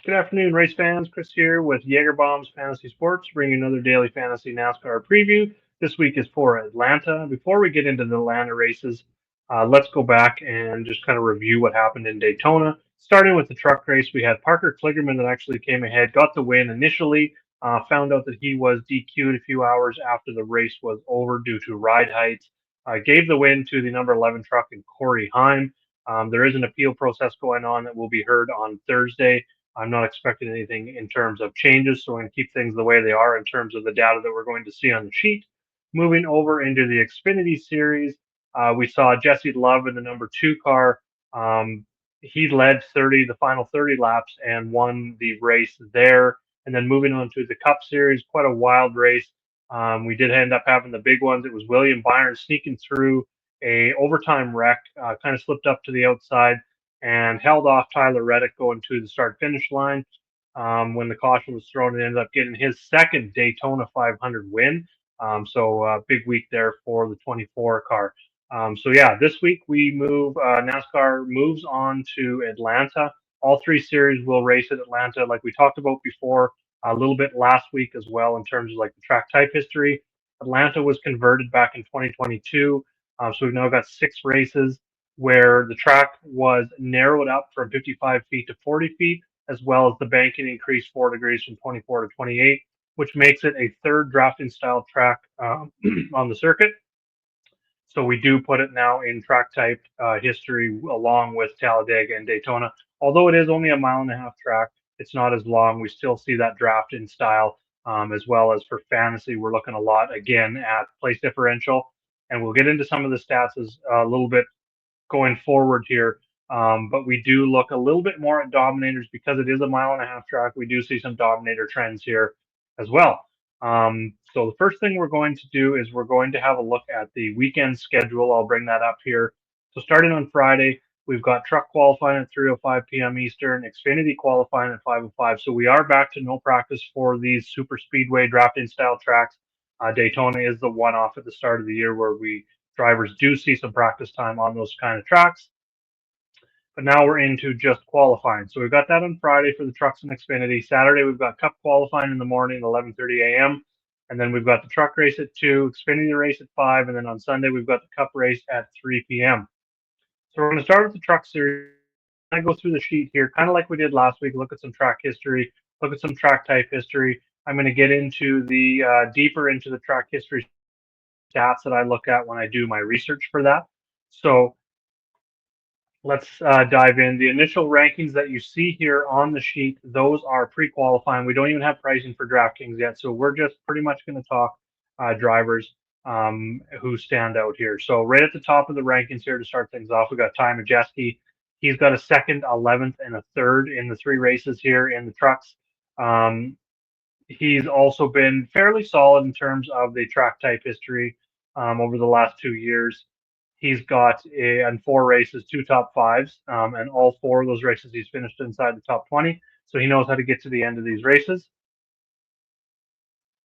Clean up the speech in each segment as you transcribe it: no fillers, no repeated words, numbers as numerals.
Good afternoon, race fans. Chris here with Jaeger Bombs Fantasy Sports, bringing another daily fantasy NASCAR preview. This week is for Atlanta. Before we get into the Atlanta races, let's go back and just kind of review what happened in Daytona. Starting with the truck race, we had Parker Kligerman that actually came ahead, got the win initially, found out that he was DQ'd a few hours after the race was over due to ride heights, gave the win to the number 11 truck in Corey Heim. There is an appeal process going on that will be heard on Thursday. I'm not expecting anything in terms of changes, so we're going to keep things the way they are in terms of the data that we're going to see on the sheet. Moving over into the Xfinity series, we saw Jesse Love in the number 2 car. He led the final 30 laps and won the race there. And then moving on to the Cup Series, quite a wild race. We did end up having the big ones. It was William Byron sneaking through a overtime wreck, kind of slipped up to the outside and held off Tyler Reddick going to the start finish line. When the caution was thrown, and ended up getting his second Daytona 500 win. Big week there for the 24 car. This week we move. NASCAR moves on to Atlanta. All three series will race at Atlanta, like we talked about before, a little bit last week as well in terms of like the track type history. Atlanta was converted back in 2022, so we've now got 6 races where the track was narrowed up from 55 feet to 40 feet, as well as the banking increased 4 degrees from 24 to 28, which makes it a third drafting style track on the circuit. So we do put it now in track type history along with Talladega and Daytona. Although it is only a mile and a half track, it's not as long. We still see that drafting style, as well as for fantasy. We're looking a lot again at place differential, and we'll get into some of the stats as a little bit going forward here. But we do look a little bit more at dominators because it is a mile and a half track. We do see some dominator trends here as well. So the first thing we're going to do is we're going to have a look at the weekend schedule. I'll bring that up here. So starting on Friday, we've got truck qualifying at 3:05 p.m. Eastern, Xfinity qualifying at 5:05. So we are back to no practice for these super speedway drafting style tracks. Daytona is the one off at the start of the year where we drivers do see some practice time on those kind of tracks. But now we're into just qualifying. So we've got that on Friday for the trucks and Xfinity. Saturday we've got Cup qualifying in the morning, 11:30 a.m. And then we've got the truck race at 2, Xfinity race at 5, and then on Sunday we've got the Cup race at 3 p.m. So we're going to start with the truck series. I go through the sheet here, kind of like we did last week. Look at some track history, look at some track type history. I'm going to get into the deeper into the track history stats that I look at when I do my research for that. So let's dive in. The initial rankings that you see here on the sheet, those are pre-qualifying. We don't even have pricing for DraftKings yet, so we're just pretty much going to talk drivers who stand out here. So right at the top of the rankings here to start things off, we got Ty Majeski. He's got a second, 11th, and a third in the 3 races here in the trucks. He's also been fairly solid in terms of the track type history over the last 2 years. He's got in 4 races, 2 top 5s, and all 4 of those races he's finished inside the top 20. So he knows how to get to the end of these races.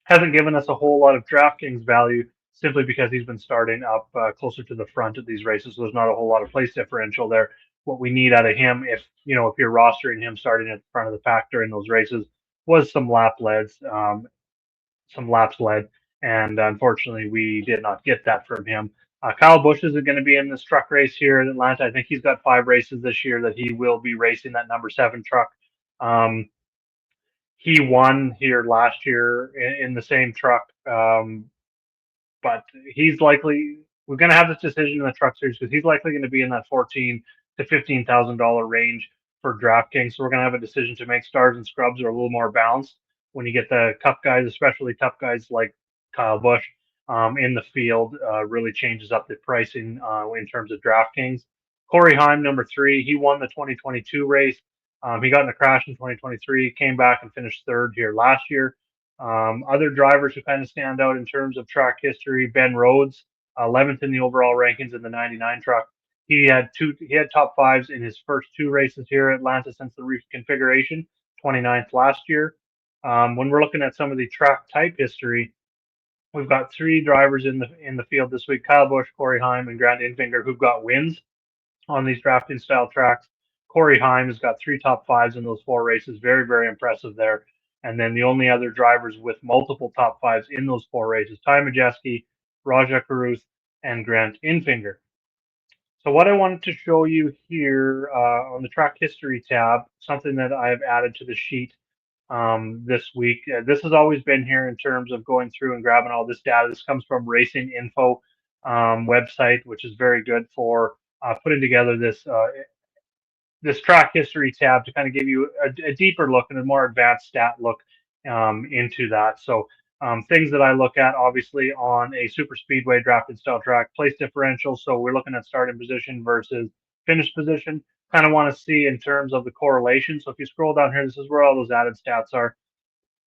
Hasn't given us a whole lot of DraftKings value simply because he's been starting up closer to the front of these races. So there's not a whole lot of place differential there. What we need out of him, if you're rostering him starting at the front of the pack during those races, was some laps led, and unfortunately, we did not get that from him. Kyle Busch is going to be in this truck race here in Atlanta. I think he's got 5 races this year that he will be racing that number 7 truck. He won here last year in the same truck, but he's likely we're going to have this decision in the truck series because he's likely going to be in that $14,000 to $15,000 range for DraftKings. So we're going to have a decision to make. Stars and scrubs are a little more balanced when you get the Cup guys, especially Cup guys like Kyle Busch in the field. Really changes up the pricing in terms of DraftKings. Corey Heim, number 3, he won the 2022 race. He got in a crash in 2023, came back and finished third here last year. Other drivers who kind of stand out in terms of track history: Ben Rhodes, 11th in the overall rankings in the 99 truck. He had top 5s in his first 2 races here at Atlanta since the reconfiguration, 29th last year. When we're looking at some of the track type history, we've got 3 drivers in the field this week: Kyle Busch, Corey Heim, and Grant Enfinger, who've got wins on these drafting style tracks. Corey Heim has got 3 top 5s in those 4 races. Very, very impressive there. And then the only other drivers with multiple top 5s in those 4 races, Ty Majeski, Raja Caruth, and Grant Infinger. So what I wanted to show you here on the track history tab, something that I've added to the sheet this week. This has always been here in terms of going through and grabbing all this data. This comes from Racing Info website, which is very good for putting together this track history tab to kind of give you a deeper look and a more advanced stat look into that. So things that I look at, obviously, on a super speedway drafted style track, place differential. So we're looking at starting position versus finish position. Kind of want to see in terms of the correlation. So if you scroll down here, this is where all those added stats are.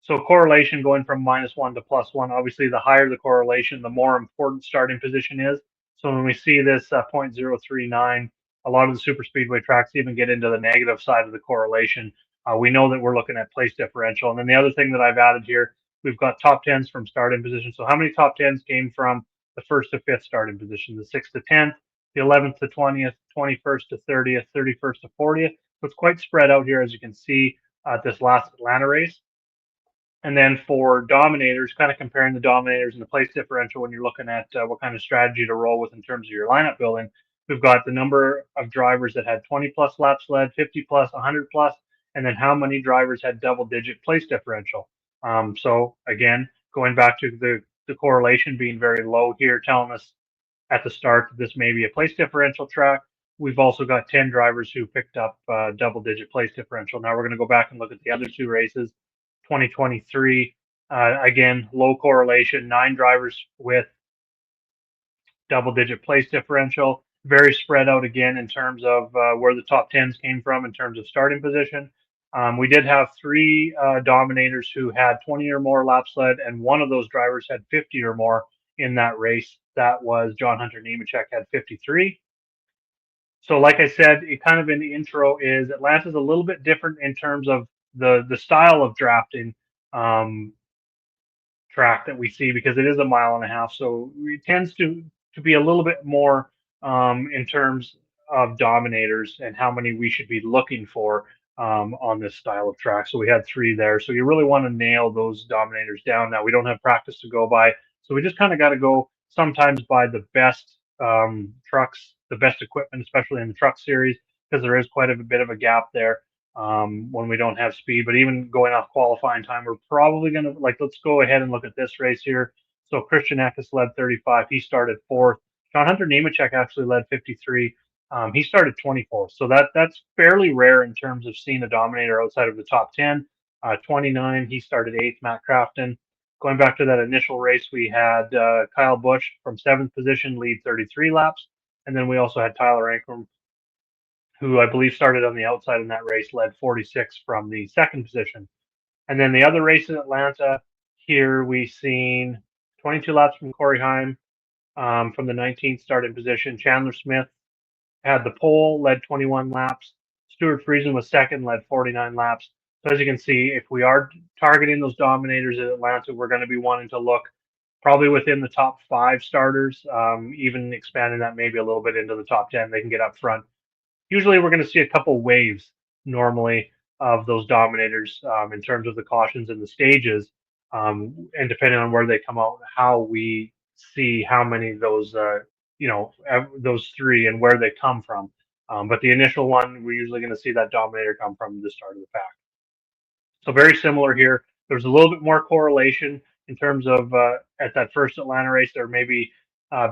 So correlation going from -1 to +1, obviously the higher the correlation, the more important starting position is. So when we see this 0.039, a lot of the super speedway tracks even get into the negative side of the correlation. We know that we're looking at place differential. And then the other thing that I've added here, we've got top 10s from starting position. So how many top 10s came from the 1st to 5th starting position, the 6th to 10th, the 11th to 20th, 21st to 30th, 31st to 40th. So it's quite spread out here, as you can see at this last Atlanta race. And then for dominators, kind of comparing the dominators and the place differential when you're looking at what kind of strategy to roll with in terms of your lineup building, we've got the number of drivers that had 20 plus laps led, 50 plus, 100 plus, and then how many drivers had double digit place differential. So again, going back to the correlation being very low here, telling us at the start that this may be a place differential track. We've also got 10 drivers who picked up double digit place differential. Now we're going to go back and look at the other 2 races. 2023, again, low correlation, 9 drivers with double digit place differential, very spread out again in terms of where the top 10s came from in terms of starting position. We did have 3 dominators who had 20 or more laps led, and one of those drivers had 50 or more in that race. That was John Hunter Nemechek, had 53. So like I said, it kind of in the intro is Atlanta's a little bit different in terms of the style of drafting um, track that we see, because it is a mile and a half. So it tends to be a little bit more in terms of dominators and how many we should be looking for on this style of track. So we had 3 there. So you really want to nail those dominators down. Now we don't have practice to go by, so we just kind of got to go sometimes by the best trucks, the best equipment, especially in the truck series, because there is quite a bit of a gap there when we don't have speed. But even going off qualifying time, we're probably going to, like, let's go ahead and look at this race here. So Christian Eckes led 35. He started 4th. John Hunter Nemechek actually led 53. He started 24th. So that's fairly rare in terms of seeing a dominator outside of the top 10. 29, he started 8th, Matt Crafton. Going back to that initial race, we had Kyle Busch from 7th position lead 33 laps. And then we also had Tyler Ankrum, who I believe started on the outside in that race, led 46 from the 2nd position. And then the other race in Atlanta, here we seen 22 laps from Corey Heim from the 19th starting position. Chandler Smith had the pole, led 21 laps. Stuart Friesen was 2nd, led 49 laps. So as you can see, if we are targeting those dominators in Atlanta, we're going to be wanting to look probably within the top 5 starters, even expanding that maybe a little bit into the top 10. They can get up front. Usually we're going to see a couple waves normally of those dominators in terms of the cautions and the stages, and depending on where they come out, how we see how many of those, those 3 and where they come from. But the initial one, we're usually going to see that dominator come from the start of the pack. So very similar here. There's a little bit more correlation in terms of at that first Atlanta race, there maybe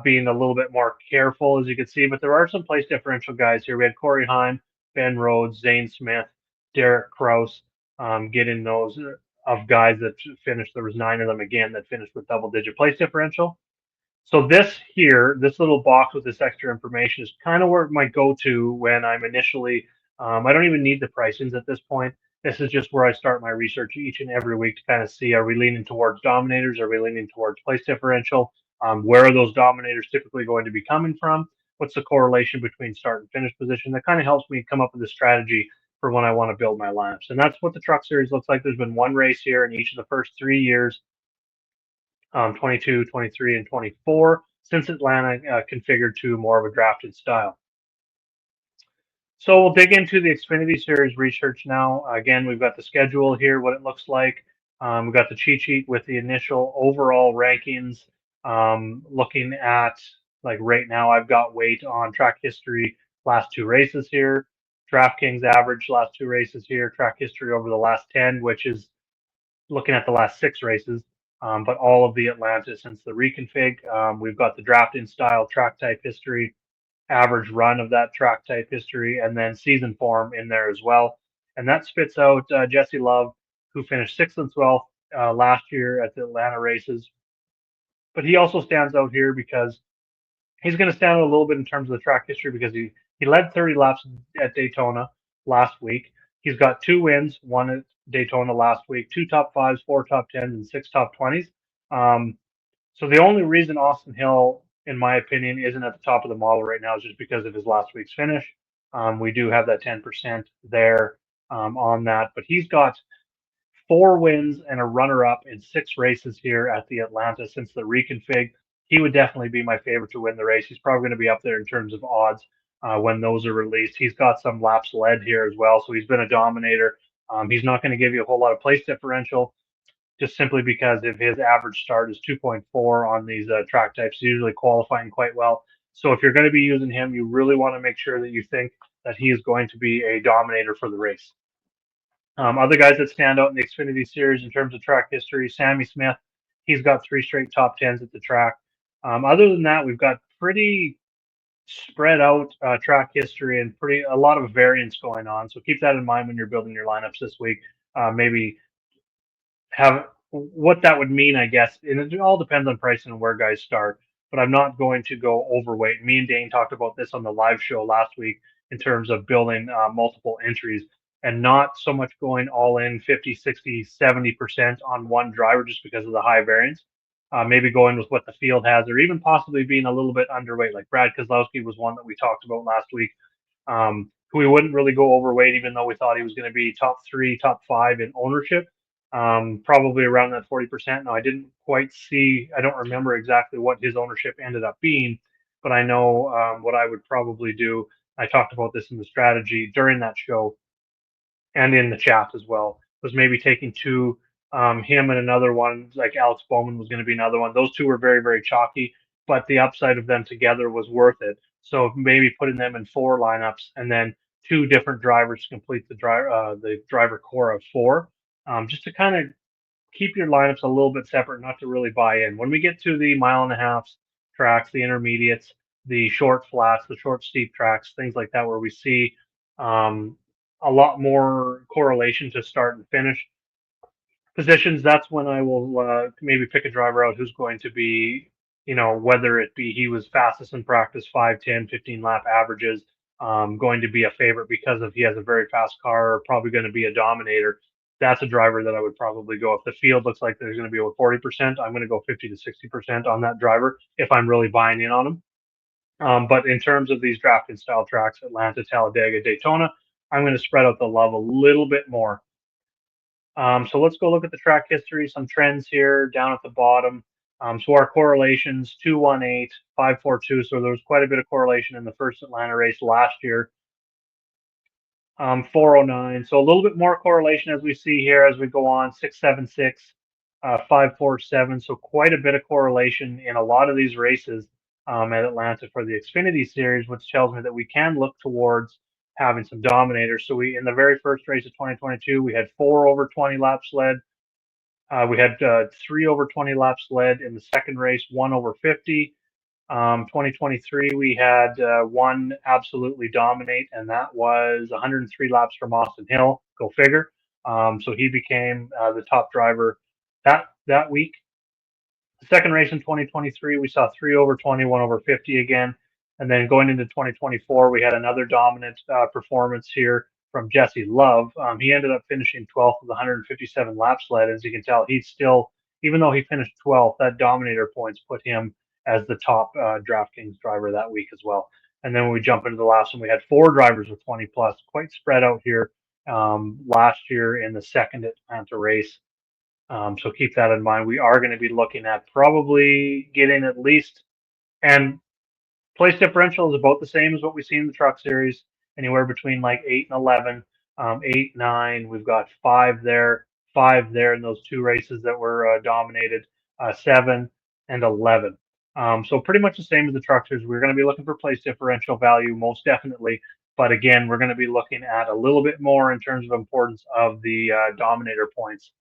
being a little bit more careful, as you can see, but there are some place differential guys here. We had Corey Heim, Ben Rhodes, Zane Smith, Derek Kraus, getting those of guys that finished. There was 9 of them again that finished with double-digit place differential. So this here, this little box with this extra information is kind of where my go-to when I'm initially, I don't even need the pricings at this point. This is just where I start my research each and every week to kind of see, are we leaning towards dominators? Are we leaning towards place differential? Where are those dominators typically going to be coming from? What's the correlation between start and finish position? That kind of helps me come up with a strategy for when I want to build my lineups. And that's what the truck series looks like. There's been 1 race here in each of the first 3 years. 22, 23, and 24, since Atlanta configured to more of a drafted style. So we'll dig into the Xfinity Series research now. Again, we've got the schedule here, what it looks like. We've got the cheat sheet with the initial overall rankings. Looking at like right now, I've got weight on track history last two races here. DraftKings average last two races here. Track history over the last 10, which is looking at the last six races. But all of the Atlanta since the reconfig. We've got the draft in style track type history, average run of that track type history, and then season form in there as well. And that spits out Jesse Love, who finished 6th and 12th last year at the Atlanta races. But he also stands out here because he's going to stand out a little bit in terms of the track history because he led 30 laps at Daytona last week. He's got two wins, one at Daytona last week, two top fives, four top tens, and six top 20s. Um, so the only reason Austin Hill, in my opinion, isn't at the top of the model right now is just because of his last week's finish. We do have that 10% there on that, but he's got four wins and a runner-up in six races here at the Atlanta since the reconfig. He would definitely be my favorite to win the race. He's probably going to be up there in terms of odds when those are released. He's got some laps led here as well, so he's been a dominator. He's not going to give you a whole lot of place differential, just simply because if his average start is 2.4 on these track types, usually qualifying quite well. So if you're going to be using him, you really want to make sure that you think that he is going to be a dominator for the race. Other guys that stand out in the Xfinity Series in terms of track history, Sammy Smith, he's got three straight top tens at the track. Other than that, we've got pretty spread out track history and pretty a lot of variance going on. So keep that in mind when you're building your lineups this week. Maybe have what that would mean, I guess. And it all depends on pricing and where guys start. But I'm not going to go overweight. Me and Dane talked about this on the live show last week in terms of building multiple entries and not so much going all in 50, 60, 70% on one driver just because of the high variance. Maybe going with what the field has, or even possibly being a little bit underweight. Like Brad Kozlowski was one that we talked about last week, who we wouldn't really go overweight, even though we thought he was going to be top three, top five in ownership, probably around that 40%. Now, I didn't quite see, I don't remember exactly what his ownership ended up being, but I know what I would probably do. I talked about this in the strategy during that show and in the chat as well, was maybe taking two, him and another one, like Alex Bowman was going to be another one. Those two were very, very chalky, but the upside of them together was worth it. So maybe putting them in four lineups and then two different drivers to complete the driver core of four, just to kind of keep your lineups a little bit separate, not to really buy in. When we get to the mile and a half tracks, the intermediates, the short flats, the short steep tracks, things like that, where we see um, a lot more correlation to start and finish positions, that's when I will maybe pick a driver out who's going to be, whether it be he was fastest in practice, 5, 10, 15 lap averages, going to be a favorite because of he has a very fast car, or probably going to be a dominator. That's a driver that I would probably go. If the field looks like there's going to be over 40%, I'm going to go 50 to 60% on that driver if I'm really buying in on him. But in terms of these drafting style tracks, Atlanta, Talladega, Daytona, I'm going to spread out the love a little bit more. So let's go look at the track history, some trends here down at the bottom. So our correlations, 218, 542. So there was quite a bit of correlation in the first Atlanta race last year. 409. So a little bit more correlation as we see here as we go on, 676, 547. So quite a bit of correlation in a lot of these races at Atlanta for the Xfinity Series, which tells me that we can look towards having some dominators. So we, in the very first race of 2022, we had 4 over 20 laps led. We had 3 over 20 laps led in the second race, 1 over 50. 2023, we had one absolutely dominate, and that was 103 laps from Austin Hill. Go figure. So he became the top driver that week. The second race in 2023, we saw 3 over 20, 1 over 50 again. And then going into 2024, we had another dominant performance here from Jesse Love. He ended up finishing 12th with 157 laps led. As you can tell, he's still, even though he finished 12th, that dominator points put him as the top DraftKings driver that week as well. And then when we jump into the last one, we had 4 drivers with 20 plus, quite spread out here last year in the second Atlanta race. So keep that in mind. We are going to be looking at probably getting at least, and place differential is about the same as what we see in the Truck Series. anywhere between like 8 and 11, 8, 9. We've got five there in those two races that were dominated, 7 and 11. So pretty much the same as the trucksters. We're going to be looking for place differential value most definitely, but again, we're going to be looking at a little bit more in terms of importance of the dominator points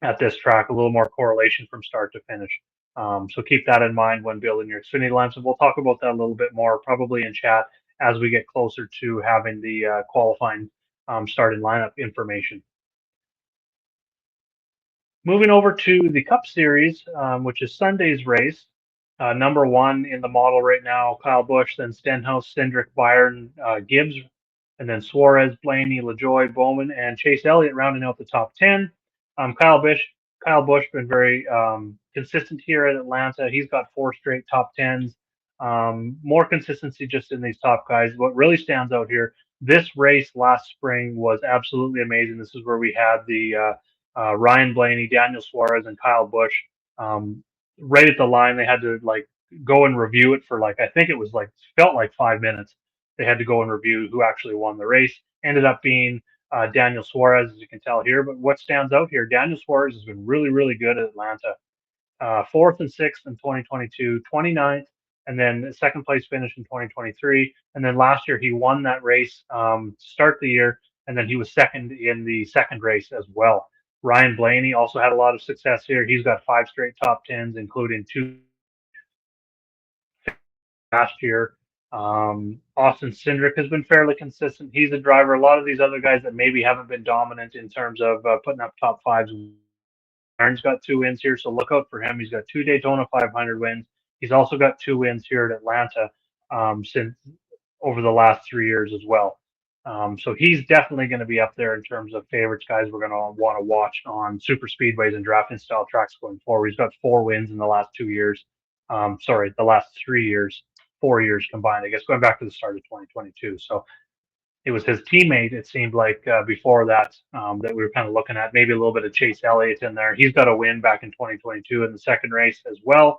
at this track, a little more correlation from start to finish. So keep that in mind when building your Xfinity lines, and we'll talk about that a little bit more probably in chat as we get closer to having the qualifying starting lineup information. Moving over to the Cup Series, which is Sunday's race. Number one in the model right now, Kyle Busch, then Stenhouse, Cindric, Byron, Gibbs, and then Suarez, Blaney, LaJoie, Bowman, and Chase Elliott rounding out the top 10. Kyle Busch been very consistent here at Atlanta. He's got 4 straight top 10s. More consistency just in these top guys. What really stands out here, this race last spring was absolutely amazing. This is where we had the Ryan Blaney, Daniel Suarez, and Kyle Busch right at the line. They had to like go and review it for like I think it was like felt like 5 minutes. They had to go and review who actually won the race. Ended up being Daniel Suarez, as you can tell here. But what stands out here, Daniel Suarez has been really, really good at Atlanta. Fourth and sixth in 2022, 29th, and then second place finish in 2023. And then last year he won that race to start the year, and then he was second in the second race as well. Ryan Blaney also had a lot of success here. He's got 5 straight top 10s, including 2 last year. Austin Cindric has been fairly consistent. He's a driver. A lot of these other guys that maybe haven't been dominant in terms of putting up top fives. Aaron's got 2 wins here, so look out for him. He's got 2 Daytona 500 wins. He's also got 2 wins here at Atlanta since over the last 3 years as well. So he's definitely going to be up there in terms of favorites, guys we're going to want to watch on super speedways and drafting style tracks going forward. He's got 4 wins in the last 2 years. Sorry, the last 3 years, 4 years combined, I guess, going back to the start of 2022. So it was his teammate, it seemed like, before that, that we were kind of looking at. Maybe a little bit of Chase Elliott in there. He's got a win back in 2022 in the second race as well.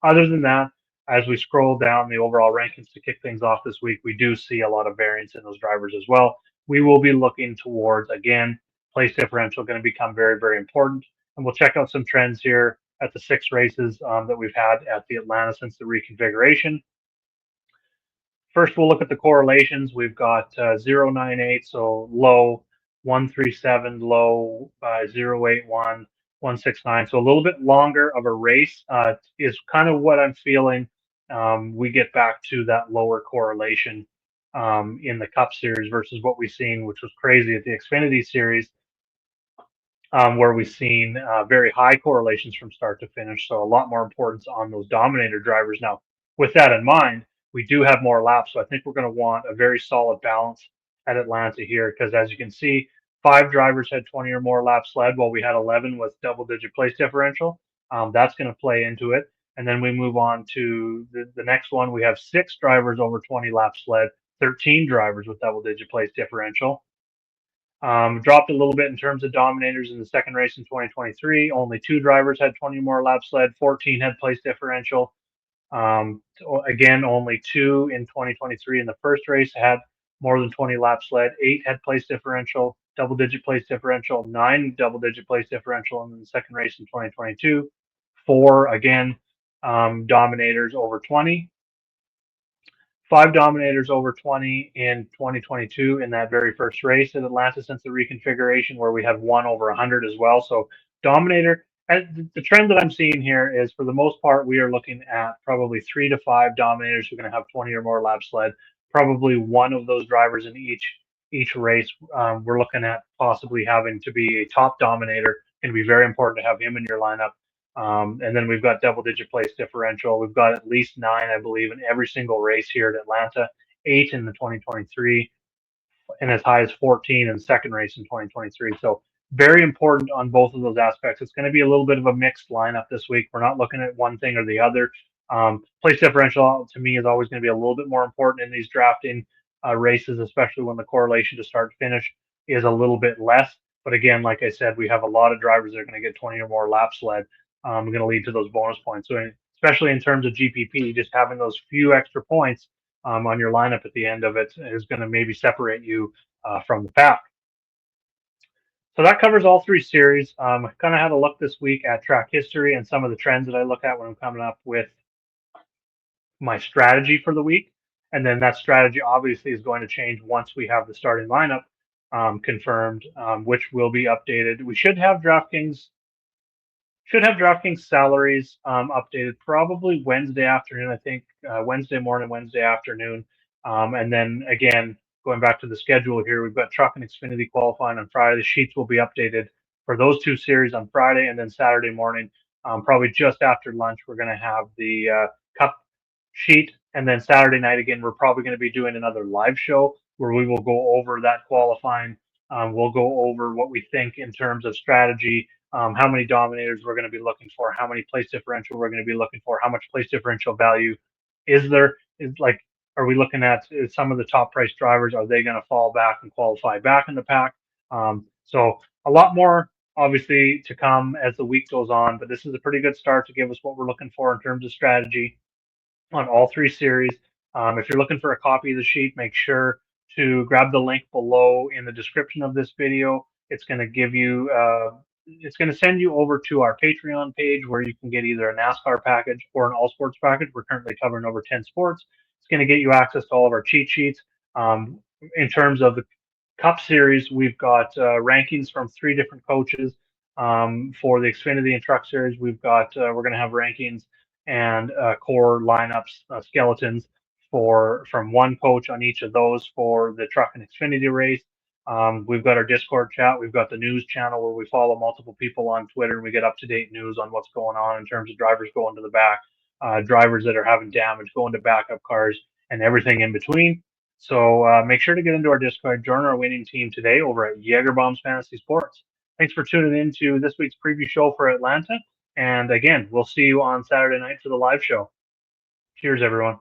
Other than that, as we scroll down the overall rankings to kick things off this week, we do see a lot of variance in those drivers as well. We will be looking towards, again, place differential going to become very, very important. And we'll check out some trends here at the 6 races that we've had at the Atlanta since the reconfiguration. First, we'll look at the correlations. We've got 098, so low, 137, low, 081, 169. So a little bit longer of a race is kind of what I'm feeling. We get back to that lower correlation in the Cup Series versus what we've seen, which was crazy at the Xfinity Series, where we've seen very high correlations from start to finish. So a lot more importance on those dominator drivers. Now, with that in mind, we do have more laps. So I think we're going to want a very solid balance at Atlanta here, because as you can see, 5 drivers had 20 or more laps led, while we had 11 with double-digit place differential. That's going to play into it. And then we move on to the next one. We have 6 drivers over 20 laps led, 13 drivers with double-digit place differential. Dropped a little bit in terms of dominators in the second race in 2023. Only 2 drivers had 20 more laps led. 14 had place differential. Again, only 2 in 2023 in the first race had more than 20 laps led. 8 had place differential, double-digit place differential. 9 double-digit place differential in the second race in 2022. 4 again dominators over 20. 5 dominators over 20 in 2022 in that very first race at Atlanta since the reconfiguration, where we had 1 over 100 as well. So dominator, the trend that I'm seeing here is, for the most part, we are looking at probably 3 to 5 dominators who are going to have 20 or more laps led. Probably one of those drivers in each race. We're looking at possibly having to be a top dominator. Going to be very important to have him in your lineup. And then we've got double-digit place differential. We've got at least 9, I believe, in every single race here at Atlanta, 8 in the 2023, and as high as 14 in the second race in 2023. So very important on both of those aspects. It's going to be a little bit of a mixed lineup this week. We're not looking at one thing or the other. Place differential, to me, is always going to be a little bit more important in these drafting races, especially when the correlation to start finish is a little bit less. But again, like I said, we have a lot of drivers that are going to get 20 or more laps led. Going to lead to those bonus points. So especially in terms of GPP, just having those few extra points on your lineup at the end of it is going to maybe separate you from the pack. So that covers all three series. I kind of had a look this week at track history and some of the trends that I look at when I'm coming up with my strategy for the week. And then that strategy obviously is going to change once we have the starting lineup confirmed, which will be updated. We should have DraftKings salaries updated probably Wednesday afternoon. I think Wednesday morning, Wednesday afternoon, and then again going back to the schedule here, we've got Truck and Xfinity qualifying on Friday. The sheets will be updated for those two series on Friday, and then Saturday morning, probably just after lunch, we're going to have the Cup sheet, and then Saturday night again, we're probably going to be doing another live show where we will go over that qualifying. We'll go over what we think in terms of strategy, how many dominators we're going to be looking for, how many place differential we're going to be looking for, how much place differential value is there? Is like, are we looking at some of the top price drivers? Are they going to fall back and qualify back in the pack? So a lot more obviously to come as the week goes on, but this is a pretty good start to give us what we're looking for in terms of strategy on all three series. If you're looking for a copy of the sheet, make sure to grab the link below in the description of this video. It's going to give you, it's going to send you over to our Patreon page where you can get either a NASCAR package or an all sports package. We're currently covering over 10 sports. It's going to get you access to all of our cheat sheets. In terms of the Cup Series, we've got rankings from three different coaches. For the Xfinity and Truck Series, we're going to have rankings and core lineups, skeletons from one coach on each of those for the Truck and Xfinity race. We've got our Discord chat. We've got the news channel where we follow multiple people on Twitter and we get up-to-date news on what's going on in terms of drivers going to the back, drivers that are having damage, going to backup cars, and everything in between. So make sure to get into our Discord, join our winning team today over at Jägerbombs Fantasy Sports. Thanks for tuning in to this week's preview show for Atlanta. And again, we'll see you on Saturday night for the live show. Cheers, everyone.